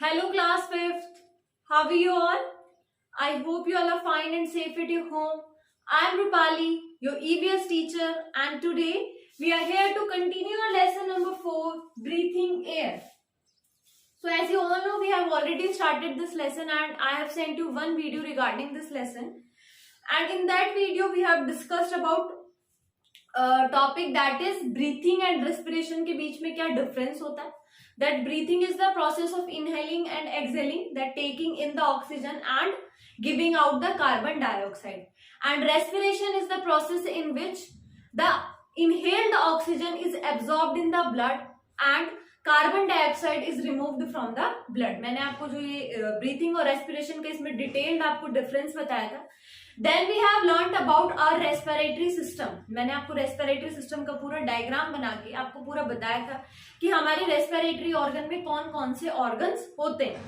Hello class 5th. How are you all? I hope you all are fine and safe at your home. I am Rupali, your EVS teacher, and today we are here to continue our lesson number 4, breathing air. So as you all know, we have already started this lesson and I have sent you one video regarding this lesson. And in that video we have discussed about topic that is breathing and respiration के बीच में क्या difference होता है. That breathing is the process of inhaling and exhaling, that taking in the oxygen and giving out the carbon dioxide. And respiration is the process in which the inhaled oxygen is absorbed in the blood and carbon dioxide is removed from the blood. मैंने आपको जो ये breathing और respiration का इसमें detailed आपको difference बताया था. Then we have learned about our respiratory system. मैंने आपको रेस्पिरेटरी सिस्टम का पूरा डायग्राम बना के आपको पूरा बताया था कि हमारे रेस्पिरेटरी ऑर्गन में कौन कौन से ऑर्गन्स होते हैं.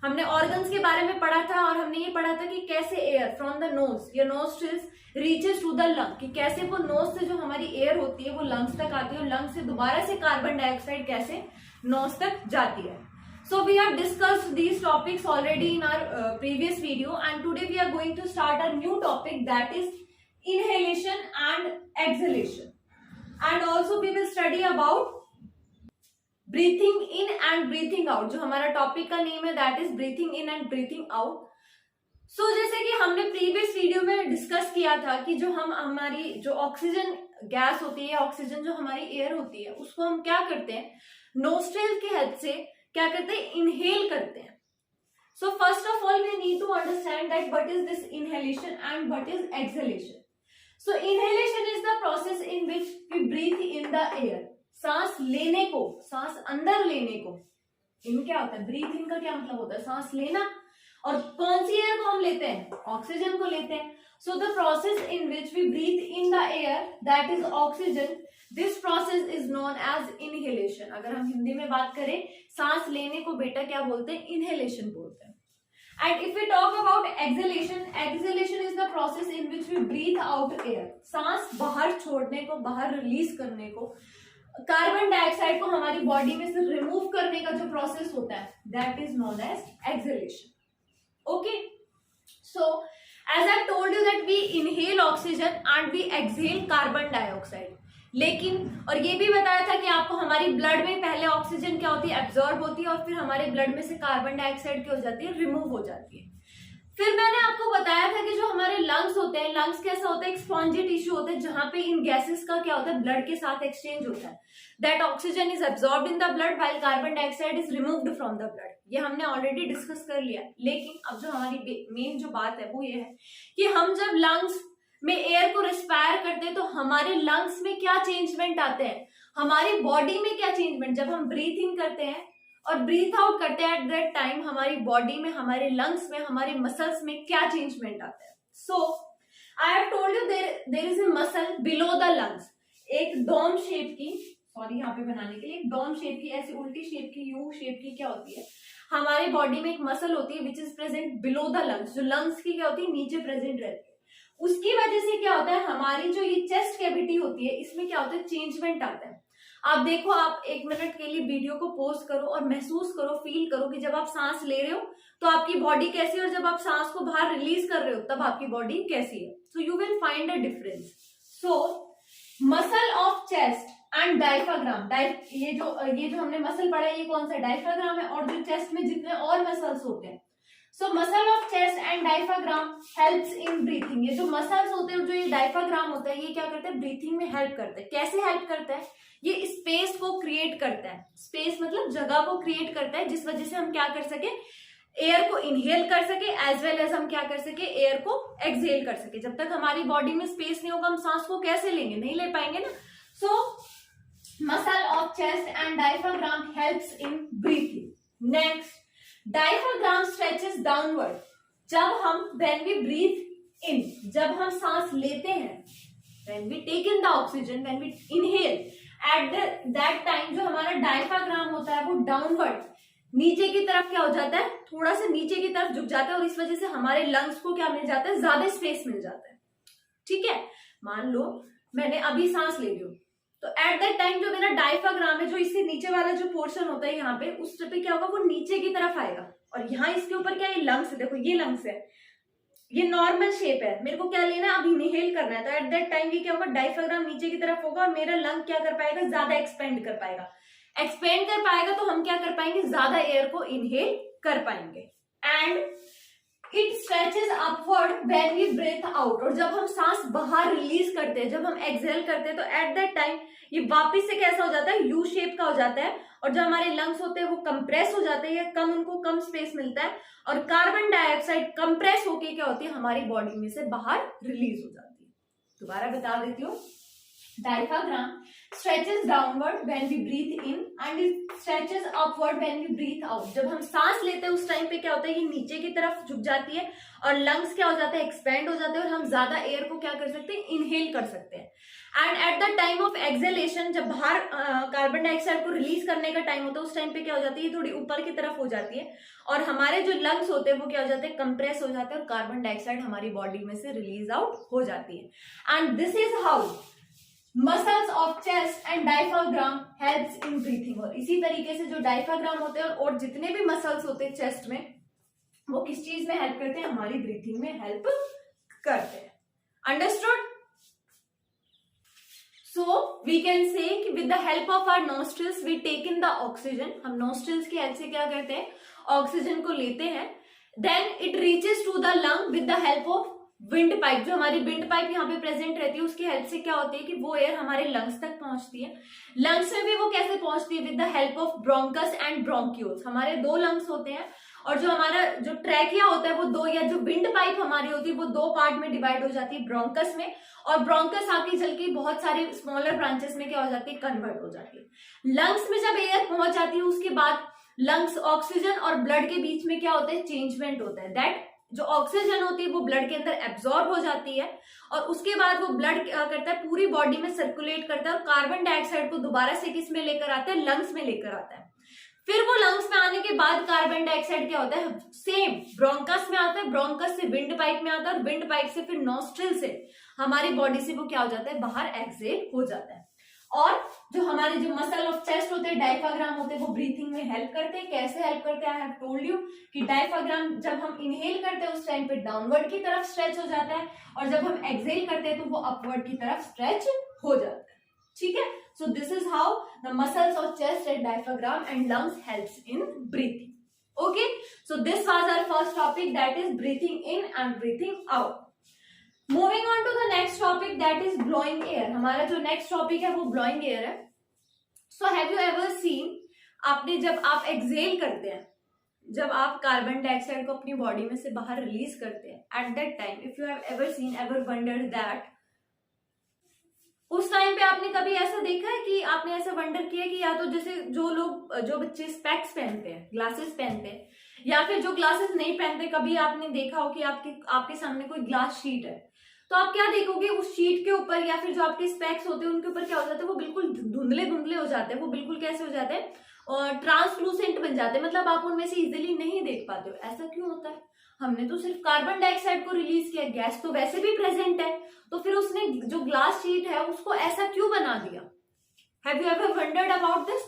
हमने ऑर्गन्स के बारे में पढ़ा था और हमने ये पढ़ा था कि कैसे एयर फ्रॉम द नोज या nostrils reaches to the lung, कि कैसे वो नोज से जो हमारी एयर होती है वो लंग्स तक आती है और लंग्स से दोबारा से कार्बन डाइऑक्साइड कैसे नोज तक जाती है. So we have discussed these topics already in our previous video, and today we are going to start a new topic, that is inhalation and exhalation. And also we will study about breathing in and breathing out. जो हमारा topic का name है that is breathing in and breathing out. So जैसे कि हमने previous video में discuss किया था कि जो हम हमारी जो ऑक्सीजन गैस होती है, ऑक्सीजन जो हमारी एयर होती है, उसको हम क्या करते हैं, नोस्ट्रिल की हेल्प से क्या करते हैं, इनहेल करते हैं. So first of all we need to understand that what is this inhalation and what is exhalation. So inhalation is the process in which we breathe in the air. सांस लेने को, सांस अंदर लेने को इन क्या होता है, ब्रीथ इन का क्या मतलब होता है, सांस लेना. और कौन सी एयर को हम लेते हैं, ऑक्सीजन को लेते हैं. So the process in which we breathe in the air that is oxygen, this process is known as inhalation. अगर हम हिंदी में बात करें, सांस लेने को बेटा क्या बोलते हैं, इनहेलेशन बोलते हैं. And if we talk about exhalation, exhalation is the process in which we breathe out air. सांस बाहर छोड़ने को, बाहर रिलीज करने को, कार्बन डाइऑक्साइड को हमारी बॉडी में से रिमूव करने का जो प्रोसेस होता है that is known as exhalation. Okay, so as I told you that we inhale oxygen and we exhale carbon dioxide. लेकिन और ये भी बताया था कि आपको हमारी ब्लड में पहले ऑक्सीजन क्या होती है, एब्जॉर्ब होती है, और फिर हमारे ब्लड में से कार्बन डाइऑक्साइड क्या हो जाती है, रिमूव हो जाती है. फिर मैंने आपको बताया था कि जो हमारे लंग्स होते हैं, लंग्स कैसा होता है, एक स्पॉन्जी टिश्यू होता है जहां पे इन गैसेस का क्या होता है, ब्लड के साथ एक्सचेंज होता है. That oxygen is absorbed in the blood while carbon dioxide is removed from the blood. ये हमने ऑलरेडी डिस्कस कर लिया. लेकिन अब जो हमारी मेन जो बात है वो ये है कि हम जब लंग्स में एयर को रिस्पायर करते हैं तो हमारे लंग्स में क्या चेंजमेंट आते हैं, हमारी बॉडी में क्या चेंजमेंट, जब हम ब्रीथ इन करते हैं और ब्रीथ आउट करते हैं एट दैट टाइम हमारी बॉडी में, हमारे लंग्स में, हमारे मसल्स में क्या चेंजमेंट आता है. So I have told you there is a muscle below the lungs. एक डोम शेप की, सॉरी यहाँ पे बनाने के लिए, एक डोम शेप की, ऐसी उल्टी शेप की, यू शेप की क्या होती है, हमारे बॉडी में एक मसल होती है which is present below the lungs. जो लंग्स की क्या होती है, नीचे प्रेजेंट रहती है. उसकी वजह से क्या होता है, हमारी जो ये चेस्ट कैविटी होती है इसमें क्या होता है, चेंजमेंट आता है. आप देखो, आप एक मिनट के लिए वीडियो को पॉज करो और महसूस करो, फील करो कि जब आप सांस ले रहे हो तो आपकी बॉडी कैसी है और जब आप सांस को बाहर रिलीज कर रहे हो तब आपकी बॉडी कैसी है. So you will find a difference. So muscle of chest and diaphragm, ये जो हमने मसल पढ़ा है ये कौन सा, डायफ्राग्राम है. और जो चेस्ट में जितने और मसल्स होते हैं, so muscle of chest and diaphragm helps in breathing. ये जो मसल्स होते हैं, जो ये डायफ्राग्राम होता है, ये क्या करते हैं, ब्रीथिंग में हेल्प करते हैं. कैसे हेल्प करता है, ये स्पेस को क्रिएट करता है. स्पेस मतलब जगह को क्रिएट करता है जिस वजह से हम क्या कर सके, एयर को इनहेल कर सके एज वेल एज हम क्या कर सके, एयर को एक्सहेल कर सके. जब तक हमारी बॉडी में स्पेस नहीं होगा हम सांस को कैसे लेंगे, नहीं ले पाएंगे ना. So muscle of chest and diaphragm helps in breathing. Next, diaphragm stretches downward. जब हम व्हेन वी ब्रीथ इन, जब हम सांस लेते हैं, when we take in the oxygen, when we inhale, at that time जो हमारा डायफ्राग्राम होता है वो डाउनवर्ड, नीचे की तरफ क्या हो जाता है, थोड़ा सा नीचे की तरफ झुक जाता है और इस वजह से हमारे लंग्स को क्या मिल जाता है, ज्यादा स्पेस मिल जाता है. ठीक है, मान लो मैंने अभी सांस ले रही हूँ, तो एट दैट टाइम जो मेरा डायफ्राम है, जो इससे नीचे वाला जो पोर्शन होता है यहाँ पे, उस पे क्या होगा, वो नीचे की तरफ आएगा। और यहाँ इसके ऊपर क्या है, लंग्स है, देखो ये लंग्स है, ये नॉर्मल शेप है, मेरे को क्या लेना है, अब इनहेल करना है। तो एट दैट टाइम ये क्या होगा, डायफ्राम नीचे की तरफ होगा और मेरा लंग क्या कर पाएगा, ज्यादा एक्सपेंड कर पाएगा। एक्सपेंड कर पाएगा तो हम क्या कर पाएंगे, ज्यादा एयर को इनहेल कर पाएंगे। And it stretches upward when we breathe out, और जब हम सांस बाहर रिलीज करते हैं, जब हम एक्सहेल करते हैं, तो एट दैट टाइम ये वापस से कैसा हो जाता है, यू शेप का हो जाता है। और जो हमारे लंग्स होते हैं वो कंप्रेस हो जाते हैं, कम, उनको कम स्पेस मिलता है, और कार्बन डाइऑक्साइड कंप्रेस होके क्या होती है, हमारी बॉडी में से बाहर रिलीज हो जाती है। दोबारा बता देती हूँ, diaphragm stretches downward when we breathe in and it stretches upward when we breathe out। जब हम सांस लेते हैं उस टाइम पे क्या होता है, ये नीचे की तरफ झुक जाती है और लंग्स क्या हो जाते हैं, एक्सपेंड हो जाते हैं, और हम ज्यादा एयर को क्या कर सकते हैं, इनहेल कर सकते हैं। And eight the time of exhalation, जब बाहर कार्बन डाइऑक्साइड को रिलीज करने का टाइम होता है, उस टाइम पे क्या हो जाती है, थोड़ी ऊपर की तरफ हो जाती है, और हमारे जो लंग्स होते हैं वो क्या हो जाते हैं, कंप्रेस हो जाते हैं, और कार्बन डाइऑक्साइड हमारी बॉडी में से रिलीज आउट हो जाती है। And this is how muscles of chest and diaphragm helps in breathing. और इसी तरीके से जो डायफ्राम होते हैं और जितने भी मसल्स होते हैं चेस्ट में, वो किस चीज में हेल्प करते हैं, हमारी ब्रीथिंग में हेल्प करते हैं। Understood? So we can say कि with the help of our nostrils we take in the oxygen. हम नोस्ट्रिल्स की हेल्प से क्या करते हैं, ऑक्सीजन को लेते हैं। Then it reaches to the lung with the help of wind pipe. जो हमारी विंड पाइप यहाँ पे प्रेजेंट रहती है, उसकी हेल्प से क्या होती है कि वो एयर हमारे लंग्स तक पहुंचती है। लंग्स में भी वो कैसे पहुंचती है, with the help of bronchus and bronchioles. हमारे दो लंग्स होते हैं, और जो हमारा जो ट्रैकिया होता है वो दो, या जो विंड पाइप हमारी होती है वो दो पार्ट में डिवाइड हो जाती है, ब्रोंकस में, और ब्रोंकस आगे चल के बहुत सारे स्मॉलर ब्रांचेस में क्या हो जाती है, कन्वर्ट हो जाती है। लंग्स में जब एयर पहुंच जाती है, उसके बाद लंग्स, ऑक्सीजन और ब्लड के बीच में क्या होता है, चेंजमेंट होता है। दैट जो ऑक्सीजन होती है वो ब्लड के अंदर एब्जॉर्ब हो जाती है, और उसके बाद वो ब्लड क्या करता है, पूरी बॉडी में सर्कुलेट करता है, और कार्बन डाइऑक्साइड को दोबारा से किस में लेकर आता है, लंग्स में लेकर आता है। फिर वो लंग्स में आने के बाद कार्बन डाइऑक्साइड क्या होता है, सेम ब्रोंकस में आता है, ब्रोंकस से विंड पाइप में आता है, और विंड पाइप से फिर नॉस्ट्रिल से हमारी बॉडी से वो क्या हो जाता है, बाहर एक्सहेल हो जाता है। और जो हमारे जो मसल ऑफ चेस्ट होते हैं, डायफ्राम होते हैं, वो ब्रीथिंग में हेल्प करते हैं। कैसे हेल्प करते हैं, आई हैव टोल्ड यू कि डायफ्राम जब हम इनहेल करते हैं उस टाइम पे डाउनवर्ड की तरफ स्ट्रेच हो जाता है, और जब हम एक्सहेल करते हैं तो वो अपवर्ड की तरफ स्ट्रेच हो जाता है। ठीक है, so this is how the muscles of chest and diaphragm and lungs helps in breathing. Okay, so this was our first topic, that is breathing in and breathing out. Moving on to the next topic, that is blowing air. हमारा जो next topic है वो blowing air है। So have you ever seen, आपने जब आप exhale करते हैं, जब आप कार्बन डाइऑक्साइड को अपनी बॉडी में से बाहर रिलीज करते हैं, eight that time if you have ever seen, ever wondered that, उस टाइम पे आपने कभी ऐसा देखा है कि आपने ऐसा वंडर किया कि या तो जैसे जो बच्चे स्पेक्स पहनते हैं, ग्लासेस पहनते हैं, या फिर जो ग्लासेस नहीं पहनते, कभी आपने देखा हो कि आपके सामने कोई ग्लास शीट है, तो आप क्या देखोगे, उस शीट के ऊपर या फिर जो आपके स्पेक्स होते हैं उनके ऊपर क्या हो जाता है, वो बिल्कुल धुंधले धुंधले हो जाते हैं, वो बिल्कुल कैसे हो जाते हैं, और ट्रांसलूसेंट बन जाते हैं, मतलब आप उनमें से इजीली नहीं देख पाते हो। ऐसा क्यों होता है, हमने तो सिर्फ कार्बन डाइऑक्साइड को रिलीज किया, गैस तो वैसे भी प्रेजेंट है, तो फिर उसने जो ग्लास शीट है उसको ऐसा क्यों बना दिया। Have you ever wondered about this?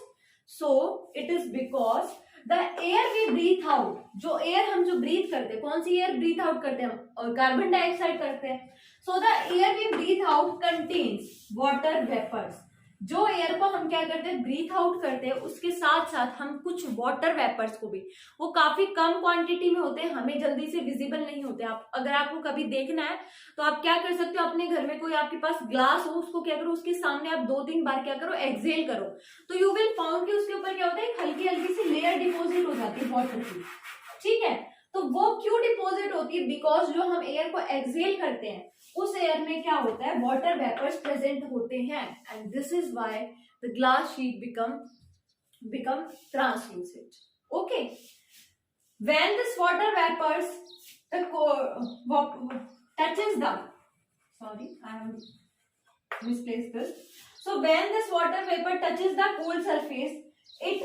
So it is because the air we breathe out, जो एयर हम जो ब्रीथ करते हैं, कौन सी एयर ब्रीथ आउट करते हैं, और कार्बन डाइऑक्साइड करते हैं। So the air we breathe out contains water vapours. जो एयर को हम क्या करते हैं, ब्रीथ आउट करते हैं, उसके साथ साथ हम कुछ वाटर वेपर्स को भी, वो काफी कम क्वांटिटी में होते हैं, हमें जल्दी से विजिबल नहीं होते। आप अगर आपको कभी देखना है तो आप क्या कर सकते हो, अपने घर में कोई आपके पास ग्लास हो, उसको क्या करो, उसके सामने आप 2-3 बार क्या करो, एक्सहेल करो, तो यू विल फाउंड कि उसके ऊपर क्या होता है, हल्की हल्की सी लेयर डिपोजिट हो जाती है वाटर की। ठीक है, तो वो क्यों डिपोजिट होती है, बिकॉज जो हम एयर को एक्सहेल करते हैं उस एयर में क्या होता है, वाटर वेपर्स प्रेजेंट होते हैं, and this is why the glass sheet become translucent. Okay, when this water vapors touches the, sorry, I have misplaced this. So when this water vapor touches the cold surface, it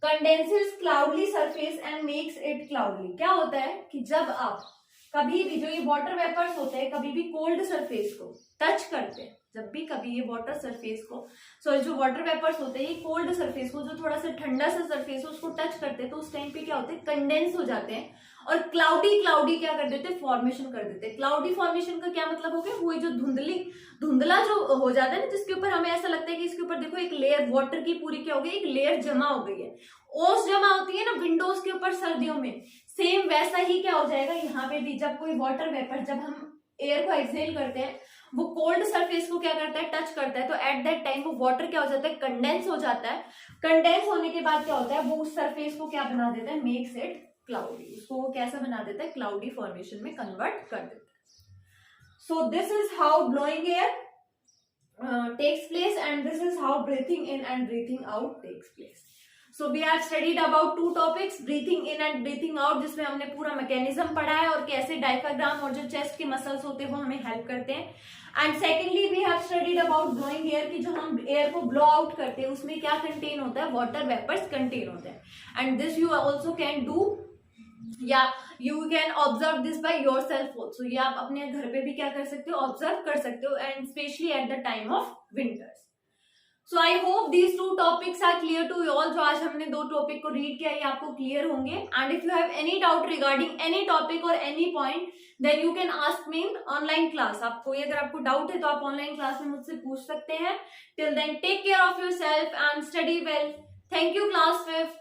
condenses cloudy surface and makes it cloudy. क्या होता है कि जब आप कभी भी, जो ये वाटर वेपर्स होते हैं, कभी भी कोल्ड सरफेस को टच करते हैं, जब भी कभी ये वाटर सरफेस को, सॉरी जो वाटर वेपर्स होते हैं ये कोल्ड सरफेस को, जो थोड़ा सा ठंडा सा सरफेस है उसको टच करते हैं तो उस टाइम पे क्या होते हैं, कंडेंस हो जाते हैं और क्लाउडी क्या कर देते हैं, फॉर्मेशन कर देते हैं। क्लाउडी फॉर्मेशन का क्या मतलब हो गया, वो जो धुंधला जो हो जाता है ना, जिसके ऊपर हमें ऐसा लगता है कि इसके ऊपर देखो एक लेयर वाटर की पूरी क्या हो गई, एक लेयर जमा हो गई है, ओस जमा होती है ना विंडोज के ऊपर सर्दियों में, सेम वैसा ही क्या हो जाएगा यहाँ पे भी। जब कोई वाटर वेपर, जब हम एयर को एक्सहेल करते हैं, वो कोल्ड सरफेस को क्या करता है, टच करता है, तो एट दैट टाइम वो वाटर क्या हो जाता है, कंडेंस हो जाता है। कंडेंस होने के बाद क्या होता है, वो उस सरफेस को क्या बना देता है, मेक्स इट क्लाउडी, उसको वो कैसा बना देता है, क्लाउडी फॉर्मेशन में कन्वर्ट कर देता है। So this is how blowing air takes place and this is how breathing in and breathing out takes place. So we have studied about two topics, breathing in and breathing out, जिसमें हमने पूरा mechanism पढ़ा है और कैसे diaphragm और जो chest के मसल्स होते हैं वो हमें हेल्प करते हैं। And secondly we have studied about blowing air, की जो हम एयर को ब्लो आउट करते हैं उसमें क्या कंटेन होता है, वाटर वेपर्स कंटेन होते हैं। And this you also can do, या you can observe this by yourself also, ये आप अपने घर पे भी क्या कर सकते हो, ऑब्जर्व कर सकते हो, and specially at the time of winters. So I hope these two topics are clear to you all. जो आज हमने दो टॉपिक को रीड किया ये आपको क्लियर होंगे। And if you have any doubt regarding any topic और any point then you can ask me in online class. आपको अगर आपको डाउट है तो आप ऑनलाइन क्लास में मुझसे पूछ सकते हैं। Till then take care of yourself and study well. Thank you class 5th।